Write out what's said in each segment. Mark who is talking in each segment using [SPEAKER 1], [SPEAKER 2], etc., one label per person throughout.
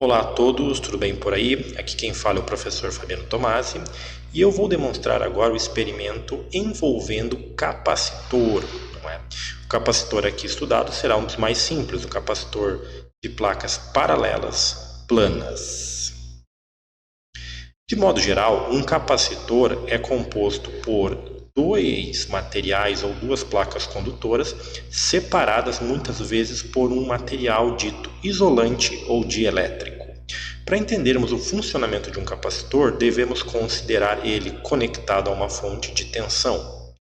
[SPEAKER 1] Olá a todos, tudo bem por aí? Aqui quem fala é o professor Fabiano Tomasi e eu vou demonstrar agora o experimento envolvendo capacitor, não é? O capacitor aqui estudado será um dos mais simples, o capacitor de placas paralelas planas. De modo geral, um capacitor é composto por dois materiais ou duas placas condutoras separadas muitas vezes por um material dito isolante ou dielétrico. Para entendermos o funcionamento de um capacitor, devemos considerar ele conectado a uma fonte de tensão,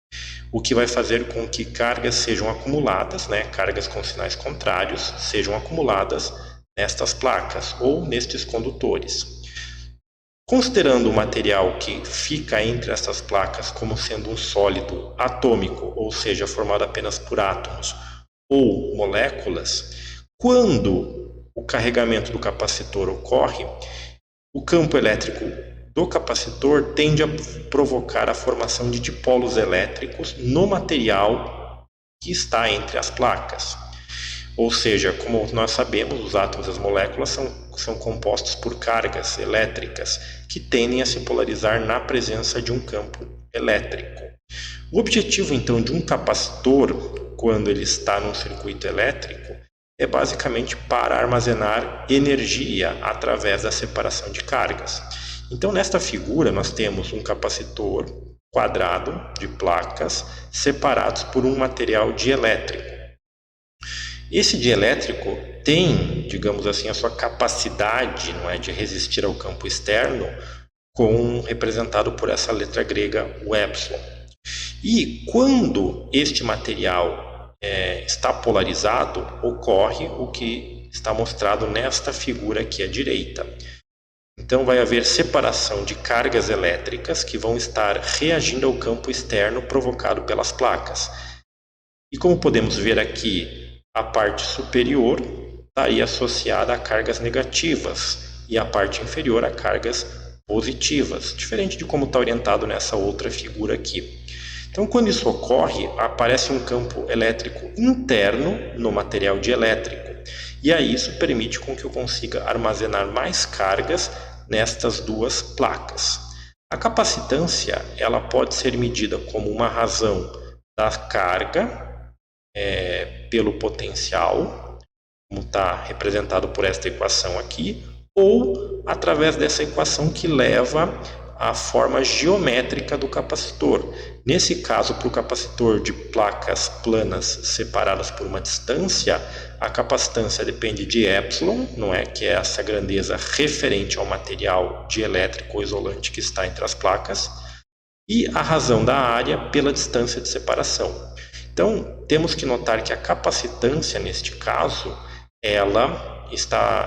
[SPEAKER 1] o que vai fazer com que cargas sejam acumuladas, cargas com sinais contrários, sejam acumuladas nestas placas ou nestes condutores. Considerando o material que fica entre essas placas como sendo um sólido atômico, ou seja, formado apenas por átomos ou moléculas, quando o carregamento do capacitor ocorre, o campo elétrico do capacitor tende a provocar a formação de dipolos elétricos no material que está entre as placas. Ou seja, como nós sabemos, os átomos e as moléculas são compostos por cargas elétricas que tendem a se polarizar na presença de um campo elétrico. O objetivo, então, de um capacitor, quando ele está num circuito elétrico, é basicamente para armazenar energia através da separação de cargas. Então, nesta figura, nós temos um capacitor quadrado de placas separados por um material dielétrico. Esse dielétrico tem, digamos assim, a sua capacidade, não é, de resistir ao campo externo, representado por essa letra grega, o epsilon. E quando este material está polarizado, ocorre o que está mostrado nesta figura aqui à direita. Então vai haver separação de cargas elétricas que vão estar reagindo ao campo externo provocado pelas placas. E como podemos ver aqui, a parte superior estaria associada a cargas negativas e a parte inferior a cargas positivas, diferente de como está orientado nessa outra figura aqui. Então, quando isso ocorre, aparece um campo elétrico interno no material dielétrico, e aí isso permite com que eu consiga armazenar mais cargas nestas duas placas. A capacitância ela pode ser medida como uma razão da carga pelo potencial, como está representado por esta equação aqui, ou através dessa equação que leva à forma geométrica do capacitor. Nesse caso, para o capacitor de placas planas separadas por uma distância, a capacitância depende de epsilon, não é? Que é essa grandeza referente ao material dielétrico ou isolante que está entre as placas, e a razão da área pela distância de separação. Então, temos que notar que a capacitância, neste caso, ela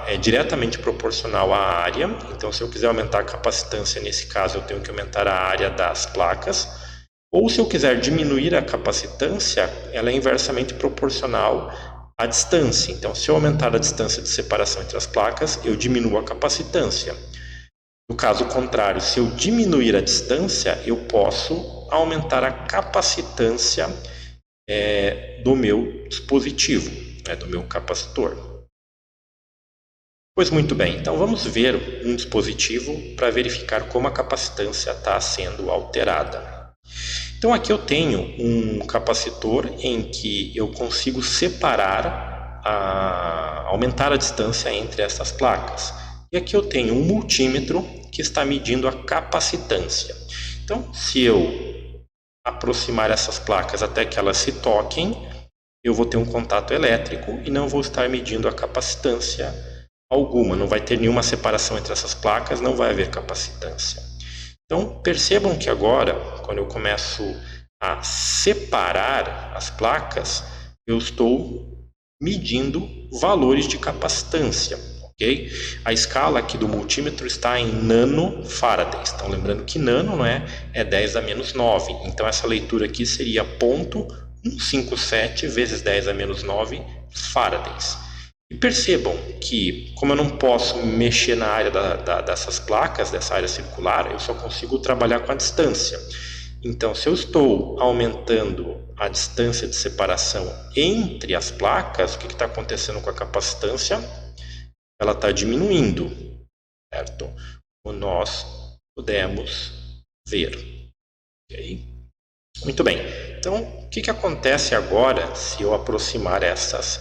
[SPEAKER 1] é diretamente proporcional à área. Então, se eu quiser aumentar a capacitância, nesse caso, eu tenho que aumentar a área das placas. Ou, se eu quiser diminuir a capacitância, ela é inversamente proporcional à distância. Então, se eu aumentar a distância de separação entre as placas, eu diminuo a capacitância. No caso contrário, se eu diminuir a distância, eu posso aumentar a capacitância do meu dispositivo, do meu capacitor. Pois muito bem, então vamos ver um dispositivo para verificar como a capacitância está sendo alterada. Então aqui eu tenho um capacitor em que eu consigo aumentar a distância entre essas placas. E aqui eu tenho um multímetro que está medindo a capacitância. Então, se eu aproximar essas placas até que elas se toquem, eu vou ter um contato elétrico e não vou estar medindo a capacitância alguma, não vai ter nenhuma separação entre essas placas, não vai haver capacitância. Então, percebam que agora, quando eu começo a separar as placas, eu estou medindo valores de capacitância. Okay? A escala aqui do multímetro está em nanofarads. Então, lembrando que nano não é 10 a menos 9. Então, essa leitura aqui seria 0,157 vezes 10 a menos 9 farads. E percebam que, como eu não posso mexer na área dessas placas, dessa área circular, eu só consigo trabalhar com a distância. Então, se eu estou aumentando a distância de separação entre as placas, o que está acontecendo com a capacitância? ela está diminuindo, certo? Como nós podemos ver. Okay? Muito bem. Então, o que acontece agora se eu aproximar essas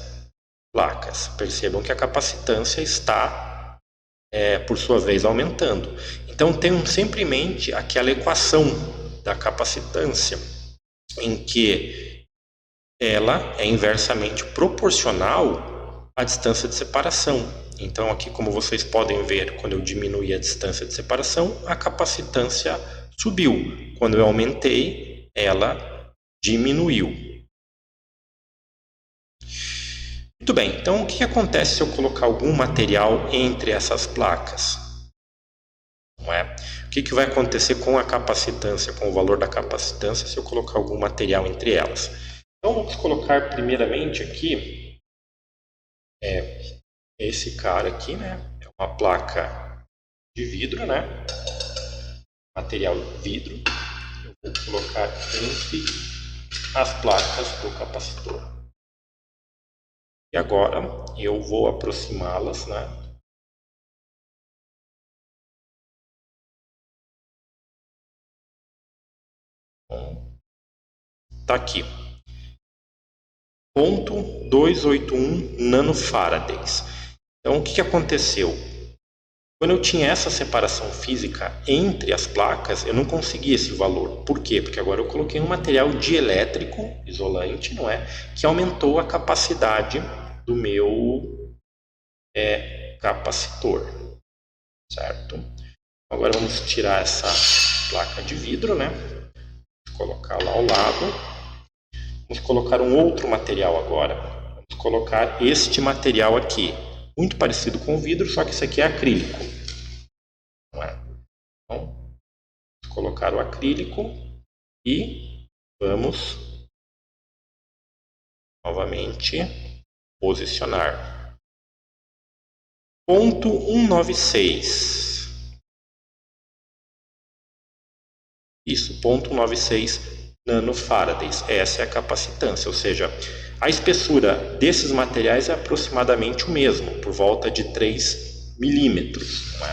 [SPEAKER 1] placas? Percebam que a capacitância está, por sua vez, aumentando. Então, tenham sempre em mente aquela equação da capacitância, em que ela é inversamente proporcional à distância de separação. Então, aqui, como vocês podem ver, quando eu diminuí a distância de separação, a capacitância subiu. Quando eu aumentei, ela diminuiu. Muito bem, então o que acontece se eu colocar algum material entre essas placas? Não é? O que vai acontecer com a capacitância, com o valor da capacitância, se eu colocar algum material entre elas? Então, vamos colocar primeiramente aqui esse cara aqui, né? É uma placa de vidro, né? Material vidro. Eu vou colocar entre as placas do capacitor. E agora eu vou aproximá-las, né? Tá aqui. 0,281 nanofarads. Então, o que aconteceu? Quando eu tinha essa separação física entre as placas, eu não conseguia esse valor. Por quê? Porque agora eu coloquei um material dielétrico, isolante, não é? Que aumentou a capacidade do meu capacitor, certo? Agora vamos tirar essa placa de vidro, né? Vou colocar lá ao lado. Vamos colocar um outro material agora. Vamos colocar este material aqui. Muito parecido com o vidro, só que esse aqui é acrílico. Não é? Então, vamos colocar o acrílico e vamos novamente posicionar. 0,196. Isso, 0,196 nanofarads. Essa é a capacitância, ou seja, a espessura desses materiais é aproximadamente o mesmo, por volta de 3 milímetros. Não é?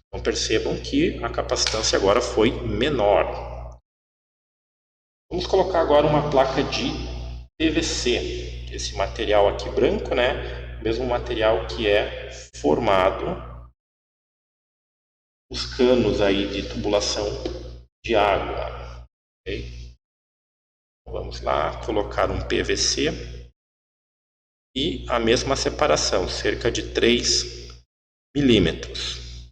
[SPEAKER 1] Então percebam que a capacitância agora foi menor. Vamos colocar agora uma placa de PVC, esse material aqui branco, né? O mesmo material que é formado os canos aí de tubulação de água. Okay? Vamos lá, colocar um PVC e a mesma separação, cerca de 3 milímetros.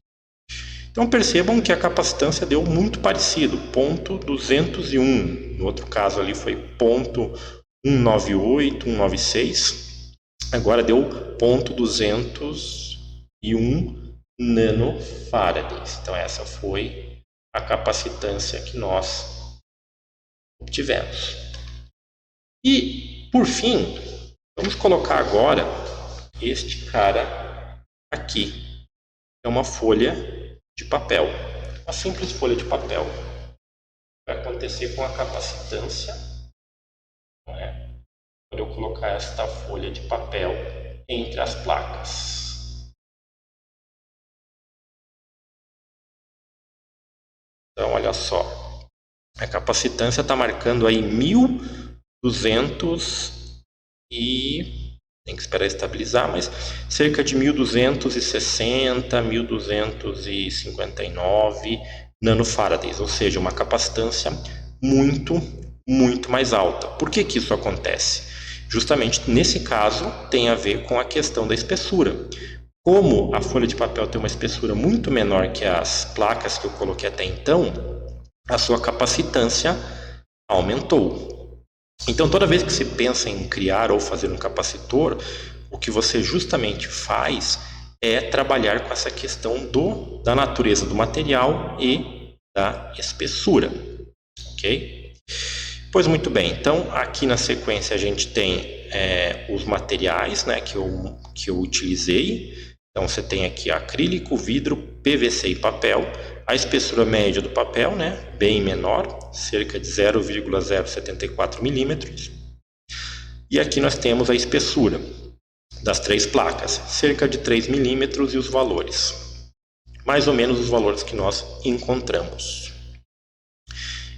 [SPEAKER 1] Então percebam que a capacitância deu muito parecido, 0,201. No outro caso ali foi 0,198, 196. Agora deu 0,201 nanofarads. Então essa foi a capacitância que nós obtivemos. E, por fim, vamos colocar agora este cara aqui. É uma folha de papel. Uma simples folha de papel. O que vai acontecer com a capacitância, não é? Quando eu colocar esta folha de papel entre as placas. Então, olha só. A capacitância está marcando aí 1.200 e tem que esperar estabilizar, mas cerca de 1.260, 1.259 nanofarads, ou seja, uma capacitância muito mais alta. Por que isso acontece? Justamente nesse caso tem a ver com a questão da espessura. Como a folha de papel tem uma espessura muito menor que as placas que eu coloquei até então, a sua capacitância aumentou. Então, toda vez que você pensa em criar ou fazer um capacitor, o que você justamente faz é trabalhar com essa questão da natureza do material e da espessura. Ok? Pois muito bem, então aqui na sequência a gente tem os materiais, né, que eu utilizei. Então você tem aqui acrílico, vidro, PVC e papel. A espessura média do papel, né, bem menor, cerca de 0,074 milímetros. E aqui nós temos a espessura das 3 placas, cerca de 3 milímetros e os valores. Mais ou menos os valores que nós encontramos.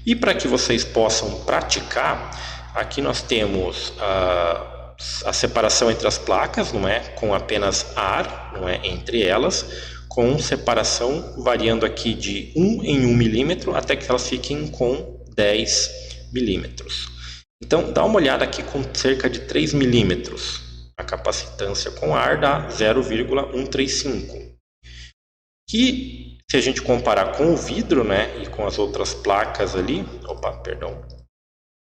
[SPEAKER 1] E para que vocês possam praticar, aqui nós temos a separação entre as placas, não é? Com apenas ar, não é? Entre elas, com separação variando aqui de 1 em 1 milímetro até que elas fiquem com 10 milímetros. Então, dá uma olhada aqui com cerca de 3 milímetros. A capacitância com ar dá 0,135. Que, se a gente comparar com o vidro, né, e com as outras placas ali,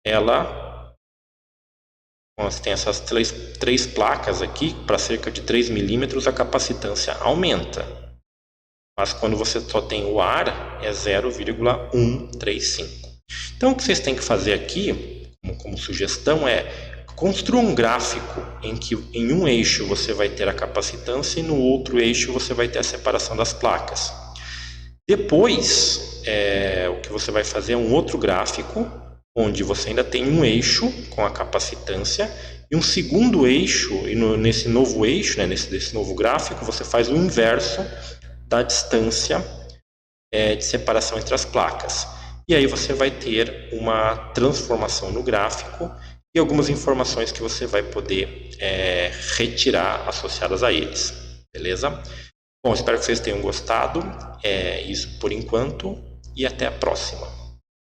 [SPEAKER 1] ela tem essas três placas aqui, para cerca de 3 milímetros a capacitância aumenta. Mas quando você só tem o ar, é 0,135. Então, o que vocês têm que fazer aqui, como sugestão, é construa um gráfico em que em um eixo você vai ter a capacitância e no outro eixo você vai ter a separação das placas. Depois, o que você vai fazer é um outro gráfico, onde você ainda tem um eixo com a capacitância e um segundo eixo, e nesse novo eixo, né, desse novo gráfico, você faz o inverso da distância de separação entre as placas. E aí você vai ter uma transformação no gráfico e algumas informações que você vai poder retirar associadas a eles. Beleza? Bom, espero que vocês tenham gostado. É isso por enquanto e até a próxima.